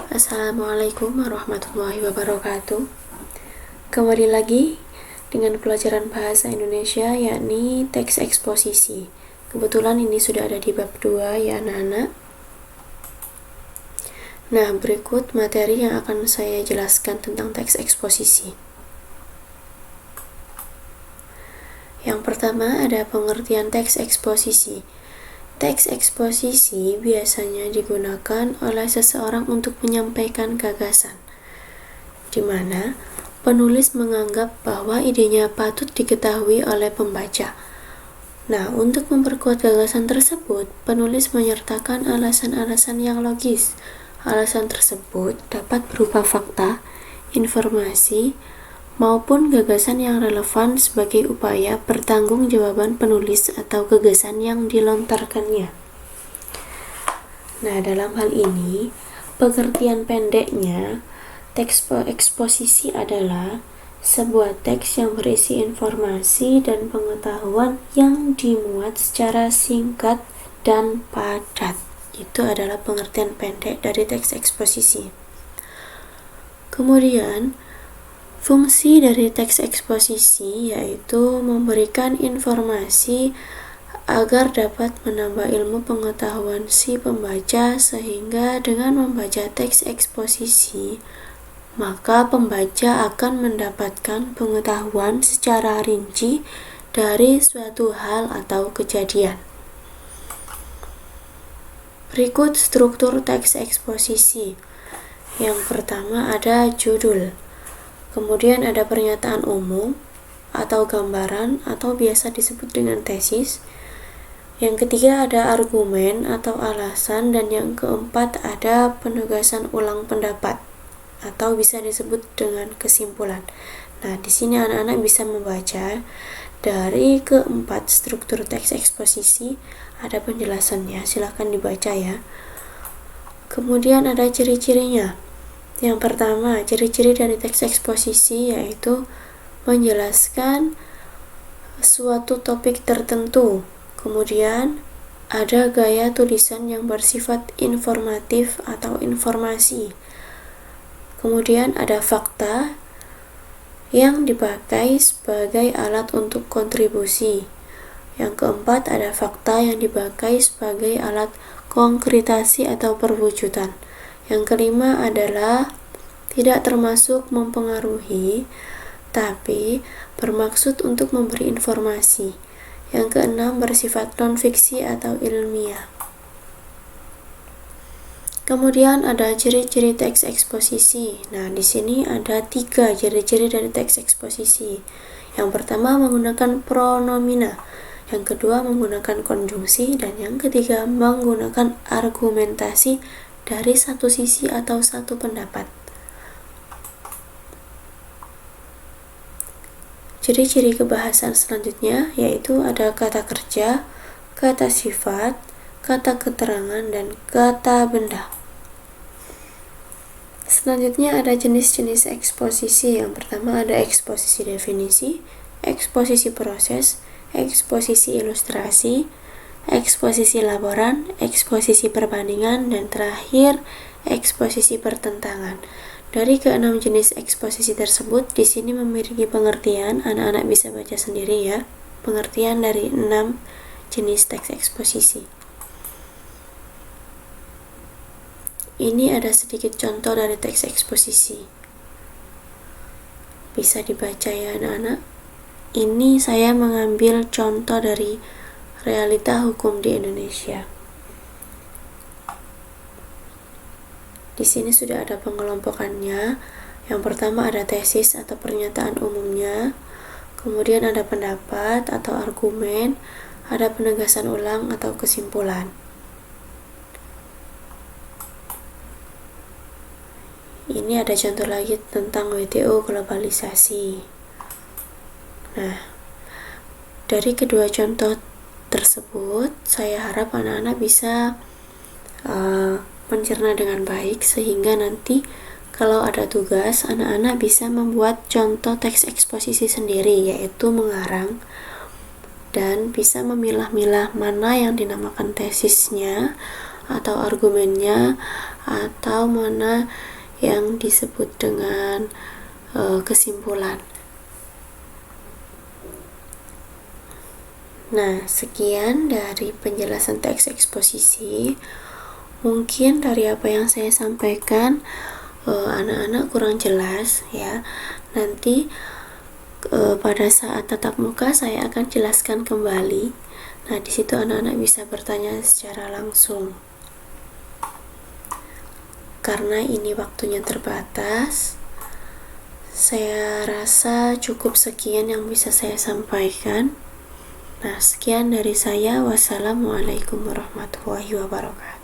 Assalamualaikum warahmatullahi wabarakatuh. Kembali lagi dengan pelajaran bahasa Indonesia, yakni teks eksposisi. Kebetulan ini sudah ada di bab 2 ya anak-anak. Nah, berikut materi yang akan saya jelaskan tentang teks eksposisi. Yang pertama ada pengertian teks eksposisi. Teks eksposisi biasanya digunakan oleh seseorang untuk menyampaikan gagasan, di mana penulis menganggap bahwa idenya patut diketahui oleh pembaca. Nah, untuk memperkuat gagasan tersebut, penulis menyertakan alasan-alasan yang logis. Alasan tersebut dapat berupa fakta, informasi, maupun gagasan yang relevan sebagai upaya pertanggungjawaban penulis atau gagasan yang dilontarkannya. Nah, dalam hal ini, pengertian pendeknya, teks eksposisi adalah sebuah teks yang berisi informasi dan pengetahuan yang dimuat secara singkat dan padat. Itu adalah pengertian pendek dari teks eksposisi. Kemudian, fungsi dari teks eksposisi yaitu memberikan informasi agar dapat menambah ilmu pengetahuan si pembaca, sehingga dengan membaca teks eksposisi maka pembaca akan mendapatkan pengetahuan secara rinci dari suatu hal atau kejadian. Berikut struktur teks eksposisi. Yang pertama ada judul. Kemudian ada pernyataan umum atau gambaran atau biasa disebut dengan tesis. Yang ketiga ada argumen atau alasan, dan yang keempat ada penegasan ulang pendapat atau bisa disebut dengan kesimpulan. Nah, di sini anak-anak bisa membaca dari keempat struktur teks eksposisi, ada penjelasannya, silahkan dibaca ya. Kemudian ada ciri-cirinya. Yang pertama, ciri-ciri dari teks eksposisi yaitu menjelaskan suatu topik tertentu. Kemudian ada gaya tulisan yang bersifat informatif atau informasi. Kemudian ada fakta yang dipakai sebagai alat untuk kontribusi. Yang keempat ada fakta yang dipakai sebagai alat konkretasi atau perwujudan. Yang kelima adalah tidak termasuk mempengaruhi, tapi bermaksud untuk memberi informasi. Yang keenam bersifat non-fiksi atau ilmiah. Kemudian ada ciri-ciri teks eksposisi. Nah, di sini ada 3 ciri-ciri dari teks eksposisi. Yang pertama menggunakan pronomina, yang kedua menggunakan konjungsi, dan yang ketiga menggunakan argumentasi dari satu sisi atau satu pendapat. Ciri-ciri kebahasan selanjutnya yaitu ada kata kerja, kata sifat, kata keterangan, dan kata benda. Selanjutnya ada jenis-jenis eksposisi. Yang pertama ada eksposisi definisi, eksposisi proses, eksposisi ilustrasi, eksposisi laporan, eksposisi perbandingan, dan terakhir eksposisi pertentangan. Dari keenam jenis eksposisi tersebut, di sini memiliki pengertian, anak-anak bisa baca sendiri ya, pengertian dari 6 jenis teks eksposisi. Ini ada sedikit contoh dari teks eksposisi. Bisa dibaca ya anak-anak. Ini saya mengambil contoh dari realita hukum di Indonesia. Di sini sudah ada pengelompokannya. Yang pertama ada tesis atau pernyataan umumnya, kemudian ada pendapat atau argumen, ada penegasan ulang atau kesimpulan. Ini ada contoh lagi tentang WTO globalisasi. Nah, dari kedua contoh tersebut, saya harap anak-anak bisa mencerna dengan baik, sehingga nanti kalau ada tugas, anak-anak bisa membuat contoh teks eksposisi sendiri, yaitu mengarang, dan bisa memilah-milah mana yang dinamakan tesisnya, atau argumennya, atau mana yang disebut dengan kesimpulan. Nah, sekian dari penjelasan teks eksposisi. Mungkin dari apa yang saya sampaikan anak-anak kurang jelas ya. Nanti pada saat tatap muka saya akan jelaskan kembali. Nah, di situ anak-anak bisa bertanya secara langsung. Karena ini waktunya terbatas, saya rasa cukup sekian yang bisa saya sampaikan. Nah, sekian dari saya. Wassalamualaikum warahmatullahi wabarakatuh.